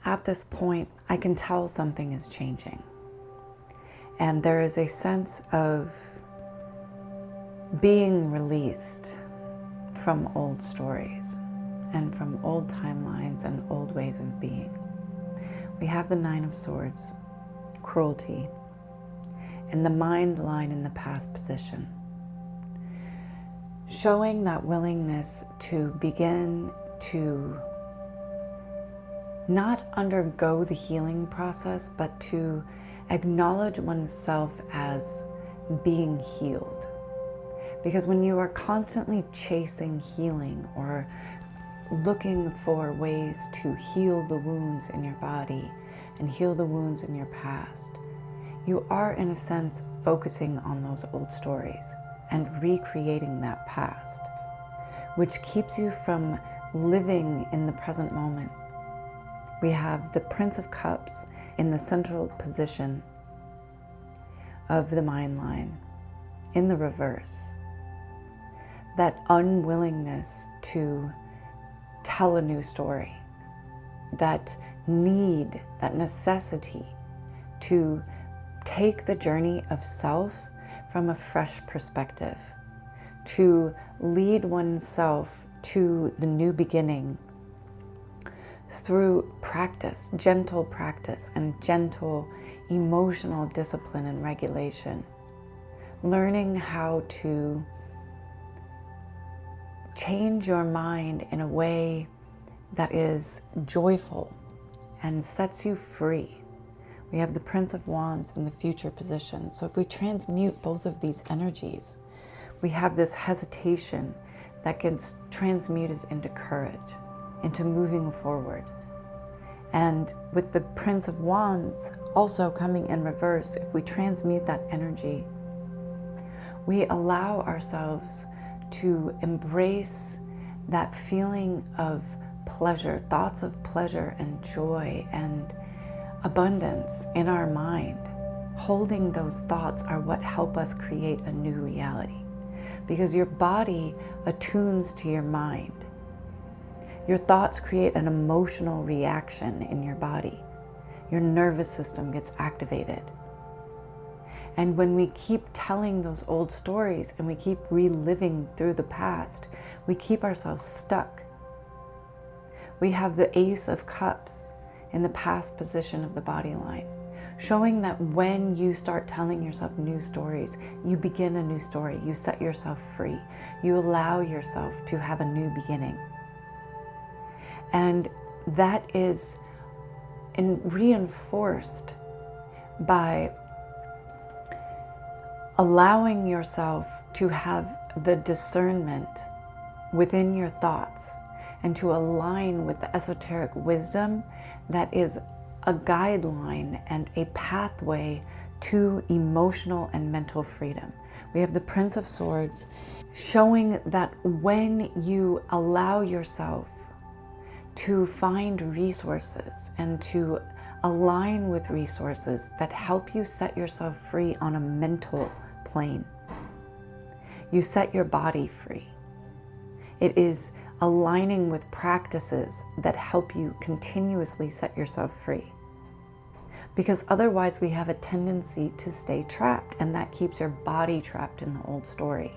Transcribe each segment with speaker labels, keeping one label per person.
Speaker 1: at this point, I can tell something is changing. And there is a sense of being released from old stories and from old timelines and old ways of being. We have the Nine of Swords, cruelty, and the mind line in the past position, showing that willingness to begin to not undergo the healing process, but to acknowledge oneself as being healed. Because when you are constantly chasing healing or looking for ways to heal the wounds in your body and heal the wounds in your past, you are in a sense focusing on those old stories and recreating that past, which keeps you from living in the present moment. We have the Prince of Cups in the central position of the mind line in the reverse. That unwillingness to tell a new story, that need, that necessity to take the journey of self from a fresh perspective, to lead oneself to the new beginning through practice, gentle practice and gentle emotional discipline and regulation. Learning how to change your mind in a way that is joyful and sets you free. We have the Prince of Wands in the future position. So if we transmute both of these energies, we have this hesitation that gets transmuted into courage, into moving forward. And with the Prince of Wands also coming in reverse, if we transmute that energy, we allow ourselves to embrace that feeling of pleasure, thoughts of pleasure and joy and abundance in our mind. Holding those thoughts are what help us create a new reality, because your body attunes to your mind. Your thoughts create an emotional reaction in your body. Your nervous system gets activated. And when we keep telling those old stories and we keep reliving through the past, we keep ourselves stuck. We have the Ace of Cups in the past position of the body line, showing that when you start telling yourself new stories, you begin a new story. You set yourself free. You allow yourself to have a new beginning. And that is reinforced by allowing yourself to have the discernment within your thoughts and to align with the esoteric wisdom that is a guideline and a pathway to emotional and mental freedom. We have the Prince of Swords showing that when you allow yourself to find resources and to align with resources that help you set yourself free on a mental plane, you set your body free. It is aligning with practices that help you continuously set yourself free. Because otherwise we have a tendency to stay trapped, and that keeps your body trapped in the old story.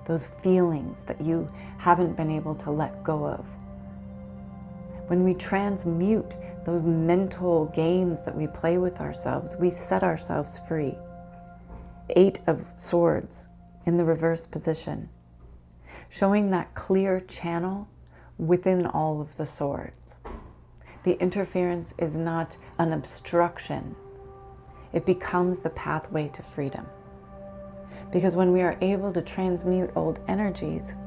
Speaker 1: Those feelings that you haven't been able to let go of. When we transmute those mental games that we play with ourselves, we set ourselves free. Eight of Swords in the reverse position, showing that clear channel within all of the swords. The interference is not an obstruction. It becomes the pathway to freedom. Because when we are able to transmute old energies,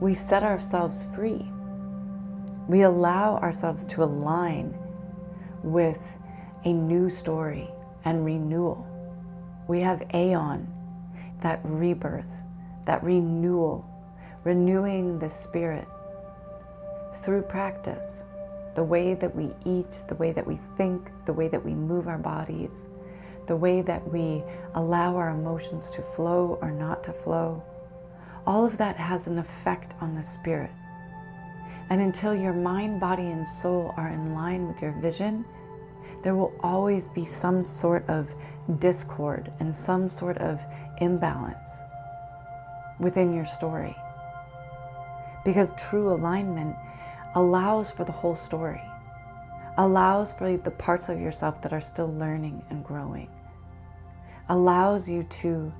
Speaker 1: we set ourselves free. We allow ourselves to align with a new story and renewal. We have Aeon, that rebirth, that renewal, renewing the spirit through practice. The way that we eat, the way that we think, the way that we move our bodies, the way that we allow our emotions to flow or not to flow. All of that has an effect on the spirit. And until your mind, body, and soul are in line with your vision, there will always be some sort of discord and some sort of imbalance within your story. Because true alignment allows for the whole story, allows for the parts of yourself that are still learning and growing, allows you to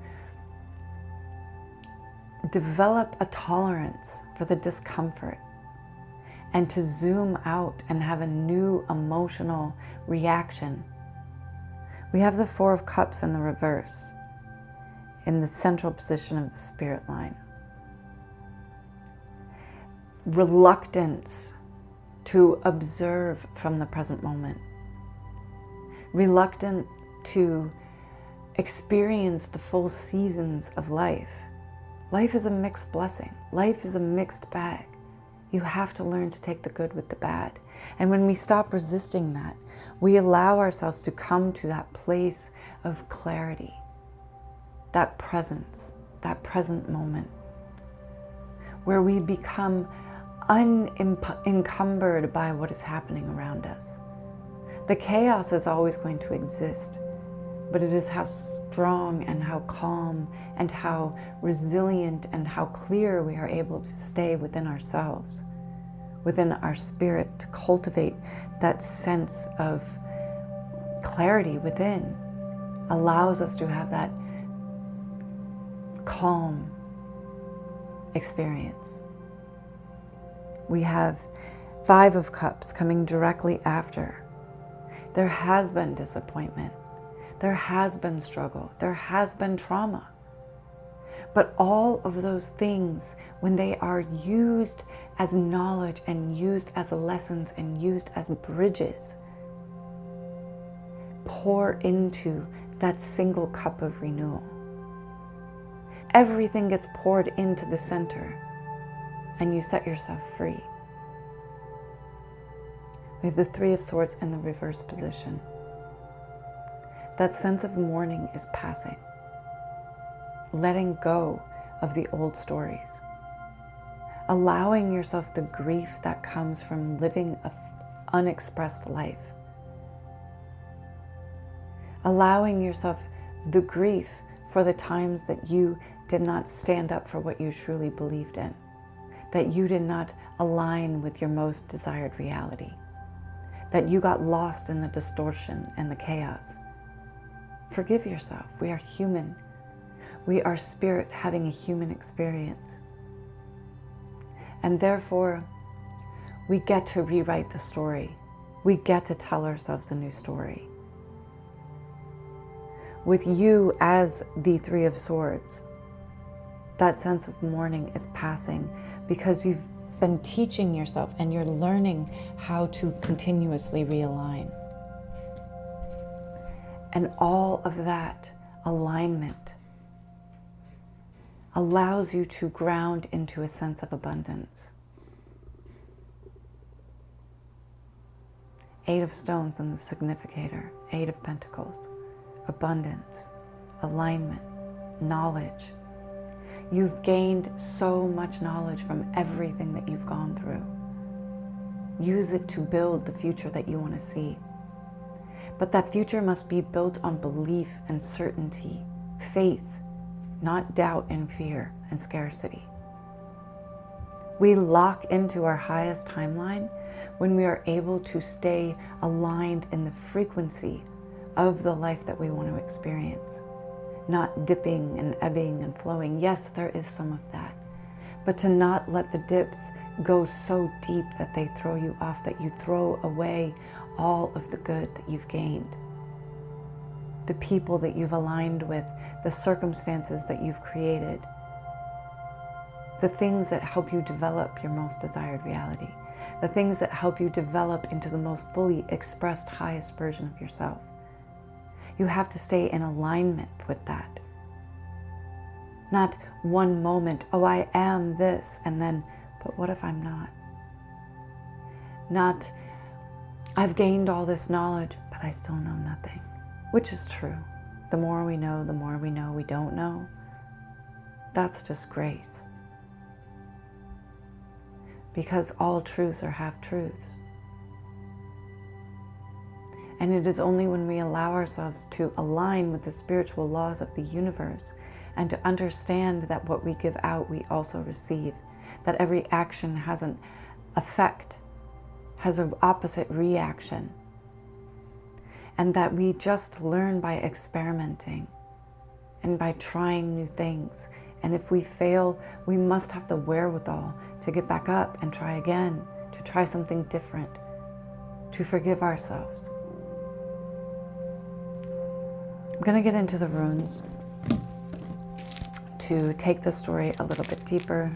Speaker 1: develop a tolerance for the discomfort and to zoom out and have a new emotional reaction. We have the Four of Cups in the reverse, in the central position of the spirit line. Reluctance to observe from the present moment. Reluctant to experience the full seasons of life. Life is a mixed blessing. Life is a mixed bag. You have to learn to take the good with the bad. And when we stop resisting that, we allow ourselves to come to that place of clarity, that presence, that present moment, where we become unencumbered by what is happening around us. The chaos is always going to exist, but it is how strong and how calm and how resilient and how clear we are able to stay within ourselves, within our spirit, to cultivate that sense of clarity within, allows us to have that calm experience. We have Five of Cups coming directly after. There has been disappointment. There has been struggle. There has been trauma. But all of those things, when they are used as knowledge and used as lessons and used as bridges, pour into that single cup of renewal. Everything gets poured into the center and you set yourself free. We have the Three of Swords in the reverse position. That sense of mourning is passing. Letting go of the old stories. Allowing yourself the grief that comes from living an unexpressed life. Allowing yourself the grief for the times that you did not stand up for what you truly believed in. That you did not align with your most desired reality. That you got lost in the distortion and the chaos. Forgive yourself. We are human. We are spirit having a human experience. And therefore, we get to rewrite the story. We get to tell ourselves a new story. With you as the Three of Swords, that sense of mourning is passing because you've been teaching yourself and you're learning how to continuously realign. And all of that alignment allows you to ground into a sense of abundance. Eight of Stones in the significator, Eight of Pentacles, abundance, alignment, knowledge. You've gained so much knowledge from everything that you've gone through. Use it to build the future that you want to see. But that future must be built on belief and certainty, faith, not doubt and fear and scarcity. We lock into our highest timeline when we are able to stay aligned in the frequency of the life that we want to experience. Not dipping and ebbing and flowing. Yes, there is some of that. But to not let the dips go so deep that they throw you off, that you throw away all of the good that you've gained. The people that you've aligned with, the circumstances that you've created, the things that help you develop your most desired reality, the things that help you develop into the most fully expressed, highest version of yourself. You have to stay in alignment with that. Not one moment, oh, I am this, and then, but what if I'm not? Not, I've gained all this knowledge, but I still know nothing, which is true. The more we know we don't know. That's just grace. because all truths are half-truths. And it is only when we allow ourselves to align with the spiritual laws of the universe and to understand that what we give out, we also receive, that every action has an effect, has an opposite reaction, and that we just learn by experimenting and by trying new things. And if we fail, we must have the wherewithal to get back up and try again, to try something different, to forgive ourselves. I'm going to get into the runes to take the story a little bit deeper.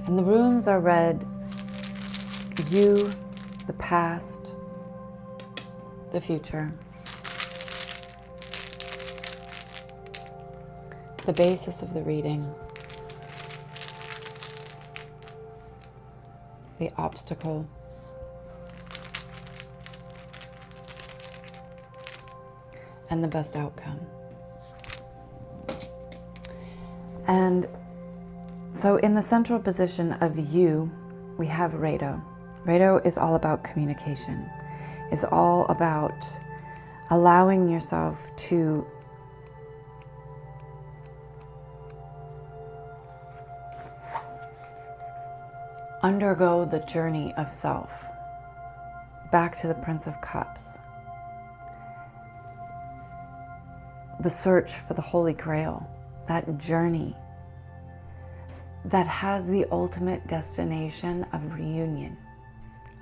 Speaker 1: And the runes are read: you, the past, the future. The basis of the reading, the obstacle, and the best outcome. And so in the central position of you, we have Rado. Rado is all about communication. It's all about allowing yourself to undergo the journey of self, back to the Prince of Cups, the search for the Holy Grail, that journey that has the ultimate destination of reunion,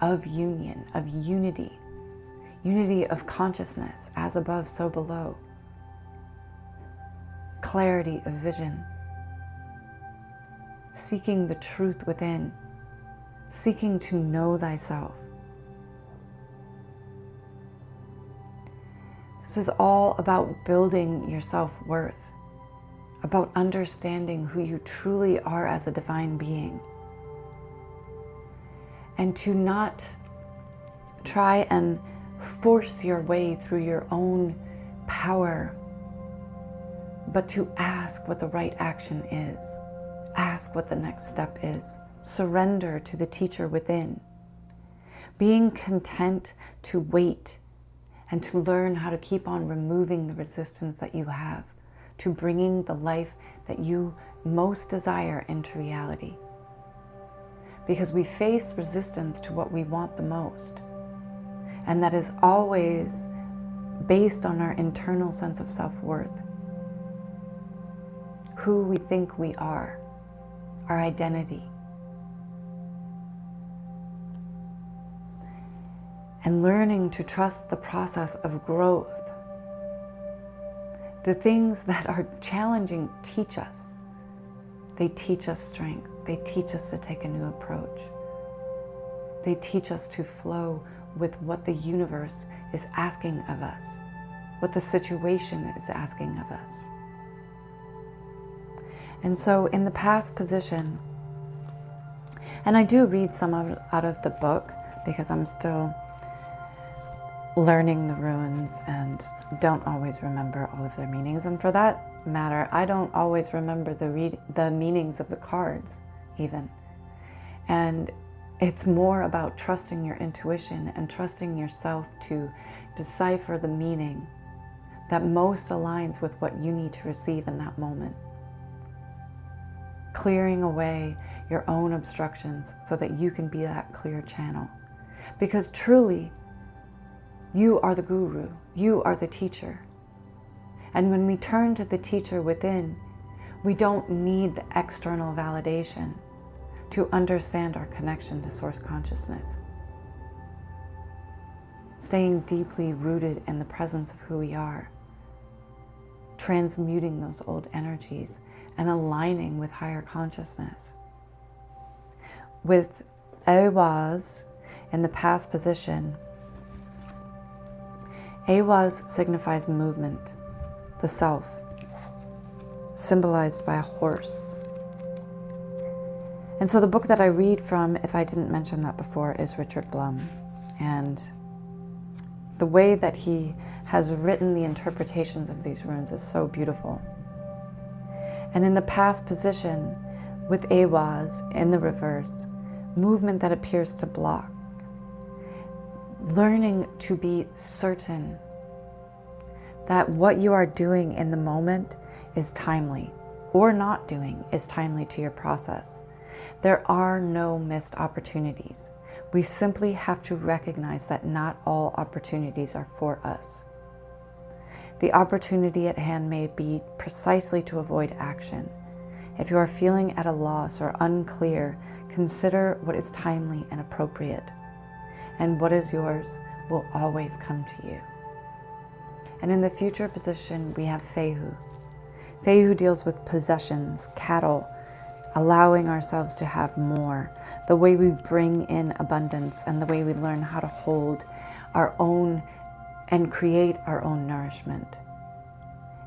Speaker 1: of union, of unity, unity of consciousness, as above, so below, clarity of vision, seeking the truth within, seeking to know thyself. This is all about building your self-worth, about understanding who you truly are as a divine being, and to not try and force your way through your own power, but to ask what the right action is, ask what the next step is, surrender to the teacher within, being content to wait and to learn how to keep on removing the resistance that you have to bringing the life that you most desire into reality. Because we face resistance to what we want the most. And that is always based on our internal sense of self-worth. Who we think we are, our identity. And learning to trust the process of growth. The things that are challenging teach us. They teach us strength. They teach us to take a new approach. They teach us to flow with what the universe is asking of us, what the situation is asking of us. And so in the past position, and I do read some out of the book because I'm still learning the runes and don't always remember all of their meanings. And for that matter, I don't always remember the meanings of the cards even. And it's more about trusting your intuition and trusting yourself to decipher the meaning that most aligns with what you need to receive in that moment. Clearing away your own obstructions so that you can be that clear channel. Because truly, you are the guru, you are the teacher. And when we turn to the teacher within, we don't need the external validation to understand our connection to source consciousness. Staying deeply rooted in the presence of who we are, transmuting those old energies and aligning with higher consciousness. With Awaz in the past position, Awaz signifies movement, the self, symbolized by a horse. And so the book that I read from, if I didn't mention that before, is Richard Blum. And The way that he has written the interpretations of these runes is so beautiful. And in the past position, with Awaz in the reverse, movement that appears to block, learning to be certain that what you are doing in the moment is timely, or not doing is timely to your process. There are no missed opportunities. We simply have to recognize that not all opportunities are for us. The opportunity at hand may be precisely to avoid action. If you are feeling at a loss or unclear, consider what is timely and appropriate, and what is yours will always come to you. And in the future position, we have Fehu. Fehu deals with possessions, cattle, allowing ourselves to have more, the way we bring in abundance, and the way we learn how to hold our own and create our own nourishment.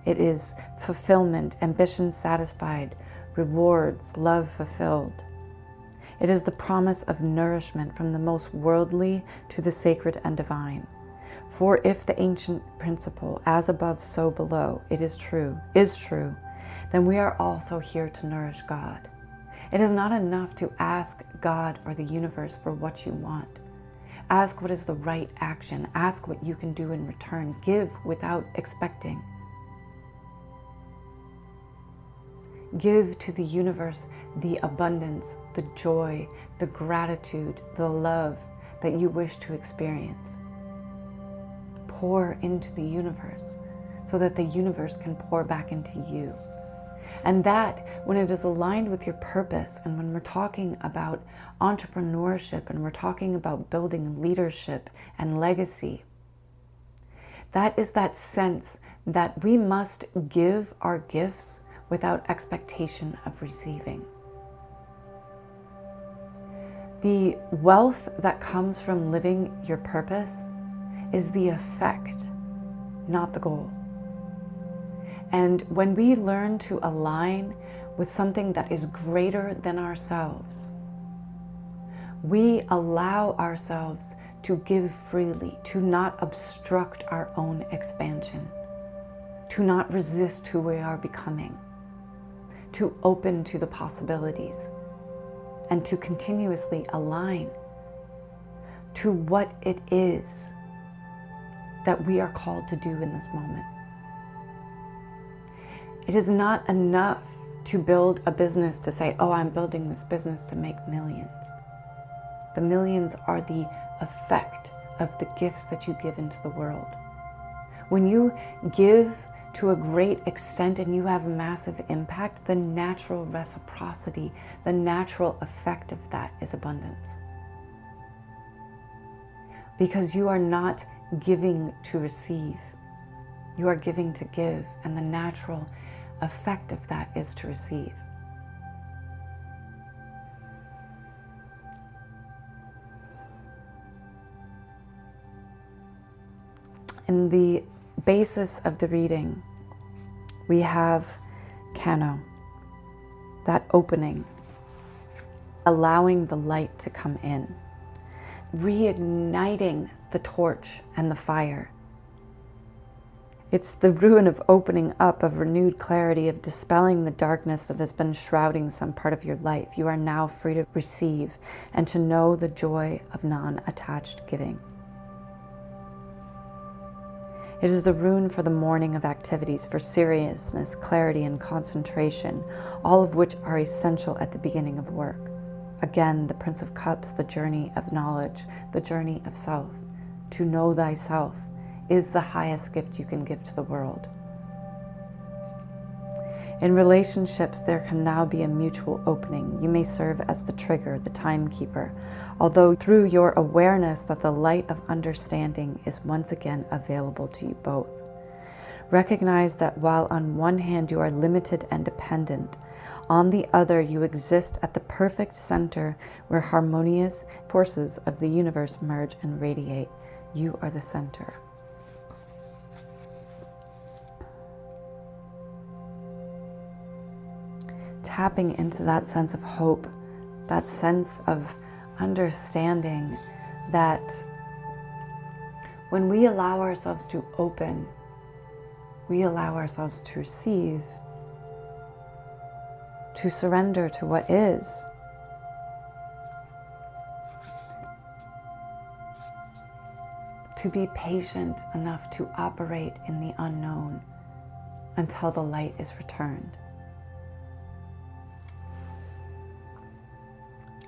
Speaker 1: It is fulfillment, ambition satisfied, rewards, love fulfilled. It is the promise of nourishment from the most worldly to the sacred and divine. For if the ancient principle, as above, so below, it is true, then we are also here to nourish God. It is not enough to ask God or the universe for what you want. Ask what is the right action. Ask what you can do in return. Give without expecting. Give to the universe the abundance, the joy, the gratitude, the love that you wish to experience. Pour into the universe so that the universe can pour back into you. And that, when it is aligned with your purpose, and when we're talking about entrepreneurship, and we're talking about building leadership and legacy, that is that sense that we must give our gifts without expectation of receiving. The wealth that comes from living your purpose is the effect, not the goal. And when we learn to align with something that is greater than ourselves, we allow ourselves to give freely, to not obstruct our own expansion, to not resist who we are becoming, to open to the possibilities, and to continuously align to what it is that we are called to do in this moment. It is not enough to build a business to say, oh, I'm building this business to make millions. The millions are the effect of the gifts that you give into the world. When you give to a great extent and you have a massive impact, the natural reciprocity, the natural effect of that is abundance. Because you are not giving to receive, you are giving to give, and the natural effect of that is to receive. In the basis of the reading, we have Kano, that opening, allowing the light to come in, reigniting the torch and the fire. It's the ruin of opening up, of renewed clarity, of dispelling the darkness that has been shrouding some part of your life. You are now free to receive and to know the joy of non-attached giving. It is the rune for the morning of activities, for seriousness, clarity, and concentration, all of which are essential at the beginning of work. Again, the Prince of Cups, the journey of knowledge, the journey of self. To know thyself is the highest gift you can give to the world. In relationships, there can now be a mutual opening. You may serve as the trigger, the timekeeper, although through your awareness that the light of understanding is once again available to you both. Recognize that while on one hand you are limited and dependent, on the other you exist at the perfect center where harmonious forces of the universe merge and radiate. You are the center. Tapping into that sense of hope, that sense of understanding that When we allow ourselves to open, we allow ourselves to receive, to surrender to what is. To be patient enough to operate in the unknown until the light is returned.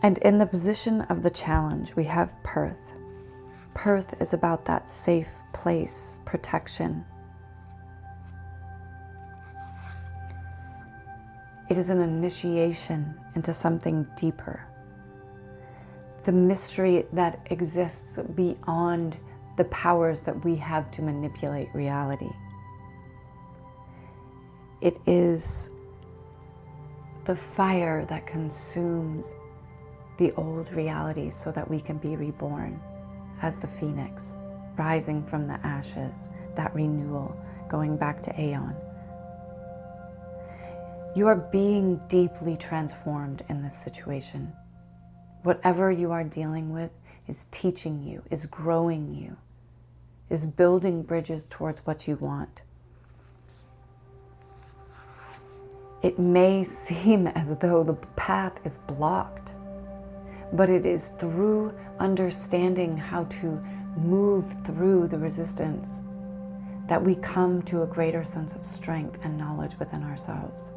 Speaker 1: And in the position of the challenge, we have Perth. Perth is about that safe place, protection. It is an initiation into something deeper. The mystery that exists beyond the powers that we have to manipulate reality. It is the fire that consumes the old realities so that we can be reborn as the phoenix, rising from the ashes, that renewal, going back to Aeon. You are being deeply transformed in this situation. Whatever you are dealing with is teaching you, is growing you, is building bridges towards what you want. It may seem as though the path is blocked, but it is through understanding how to move through the resistance that we come to a greater sense of strength and knowledge within ourselves.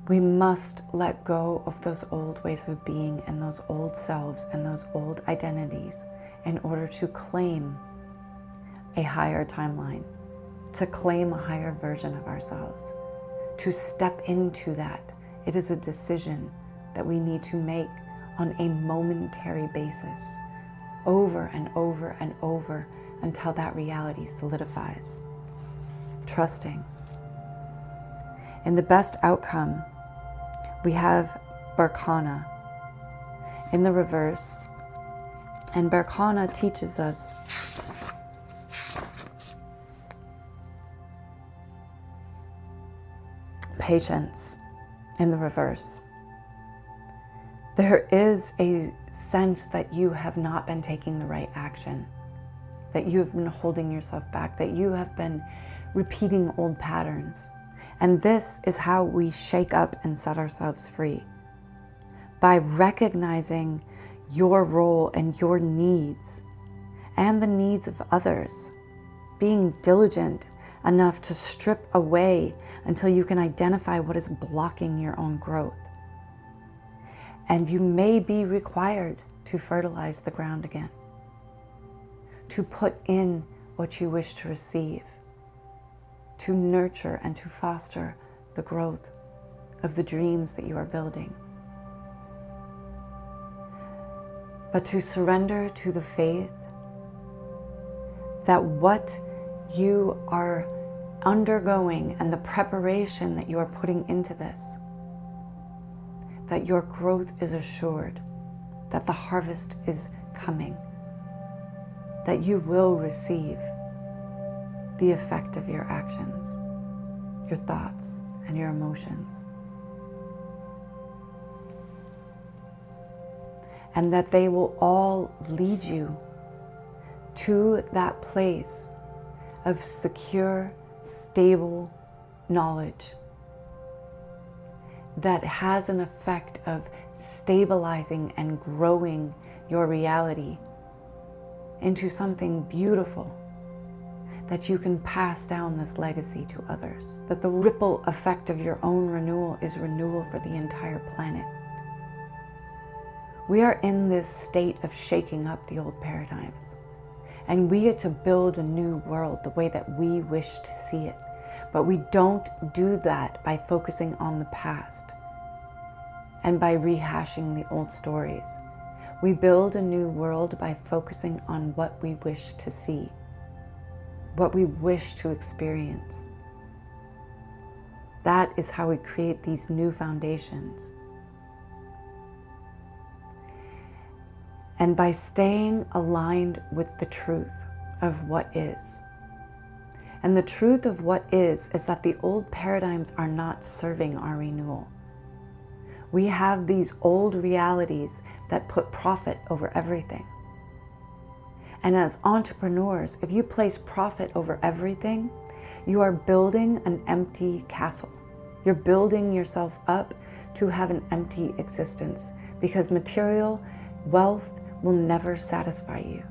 Speaker 1: We must let go of those old ways of being and those old selves and those old identities in order to claim a higher timeline, to claim a higher version of ourselves, to step into that. It is a decision that we need to make on a momentary basis, over and over and over until that reality solidifies. Trusting. In the best outcome, we have Barkhana in the reverse. And Barkhana teaches us patience in the reverse. There is a sense that you have not been taking the right action, that you have been holding yourself back, that you have been repeating old patterns. And this is how we shake up and set ourselves free. By recognizing your role and your needs and the needs of others. Being diligent enough to strip away until you can identify what is blocking your own growth. And you may be required to fertilize the ground again, to put in what you wish to receive, to nurture and to foster the growth of the dreams that you are building. But to surrender to the faith that what you are undergoing and the preparation that you are putting into this, that your growth is assured, that the harvest is coming, that you will receive the effect of your actions, your thoughts, and your emotions. And that they will all lead you to that place of secure, stable knowledge that has an effect of stabilizing and growing your reality into something beautiful, that you can pass down this legacy to others, that the ripple effect of your own renewal is renewal for the entire planet. We are in this state of shaking up the old paradigms, and we get to build a new world the way that we wish to see it. But we don't do that by focusing on the past and by rehashing the old stories. We build a new world by focusing on what we wish to see, what we wish to experience. That is how we create these new foundations. And by staying aligned with the truth of what is. And the truth of what is that the old paradigms are not serving our renewal. We have these old realities that put profit over everything. And as entrepreneurs, if you place profit over everything, you are building an empty castle. You're building yourself up to have an empty existence, because material wealth will never satisfy you.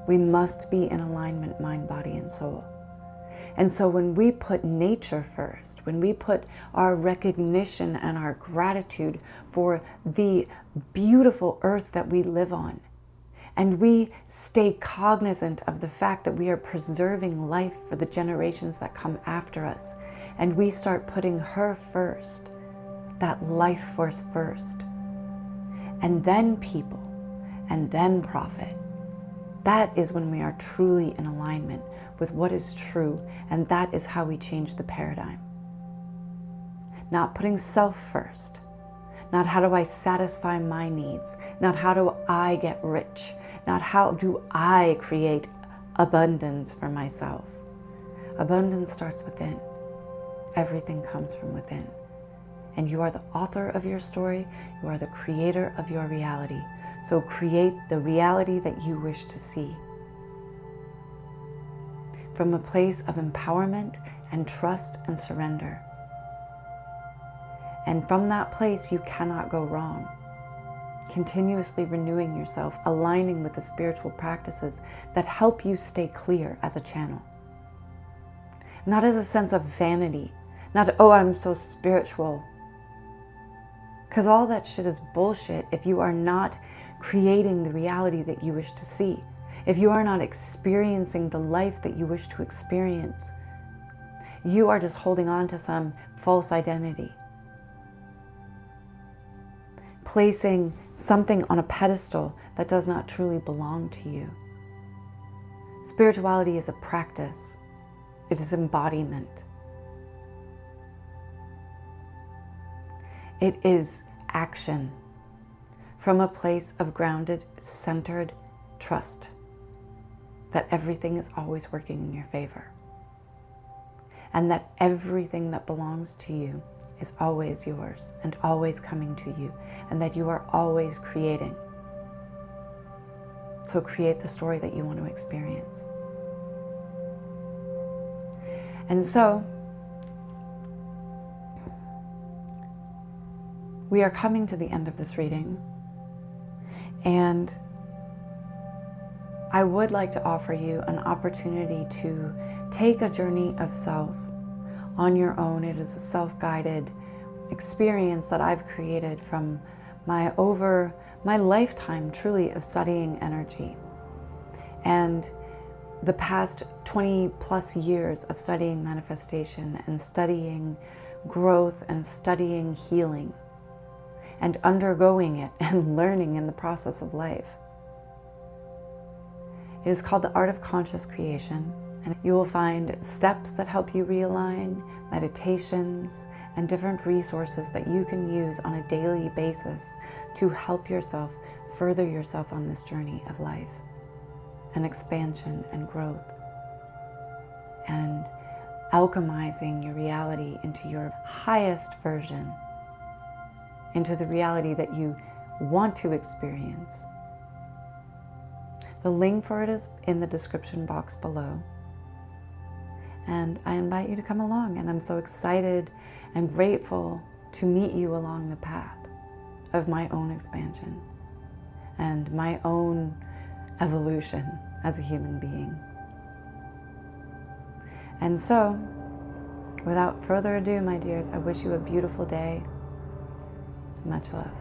Speaker 1: We must be in alignment, mind, body, and soul. And so when we put nature first, when we put our recognition and our gratitude for the beautiful earth that we live on, and we stay cognizant of the fact that we are preserving life for the generations that come after us, and we start putting her first, that life force first, and then people, and then profit, that is when we are truly in alignment with what is true, and that is how we change the paradigm. Not putting self first, not how do I satisfy my needs, not how do I get rich, not how do I create abundance for myself. Abundance starts within. Everything comes from within. And you are the author of your story, you are the creator of your reality. So create the reality that you wish to see. From a place of empowerment and trust and surrender. And from that place, you cannot go wrong. Continuously renewing yourself, aligning with the spiritual practices that help you stay clear as a channel. Not as a sense of vanity, not, oh, I'm so spiritual. Because all that shit is bullshit if you are not creating the reality that you wish to see. If you are not experiencing the life that you wish to experience, you are just holding on to some false identity. Placing something on a pedestal that does not truly belong to you. Spirituality is a practice. It is embodiment. It is action from a place of grounded, centered trust that everything is always working in your favor, and that everything that belongs to you is always yours and always coming to you, and that you are always creating. So create the story that you want to experience. And so we are coming to the end of this reading, and I would like to offer you an opportunity to take a journey of self on your own. It is a self-guided experience that I've created from my lifetime truly of studying energy, and the past 20 plus years of studying manifestation and studying growth and studying healing and undergoing it and learning in the process of life. It is called the Art of Conscious Creation, and you will find steps that help you realign, meditations, and different resources that you can use on a daily basis to help yourself further yourself on this journey of life and expansion and growth and alchemizing your reality into your highest version, into the reality that you want to experience. The link for it is in the description box below. And I invite you to come along, and I'm so excited and grateful to meet you along the path of my own expansion and my own evolution as a human being. And so, without further ado, my dears, I wish you a beautiful day. Much love.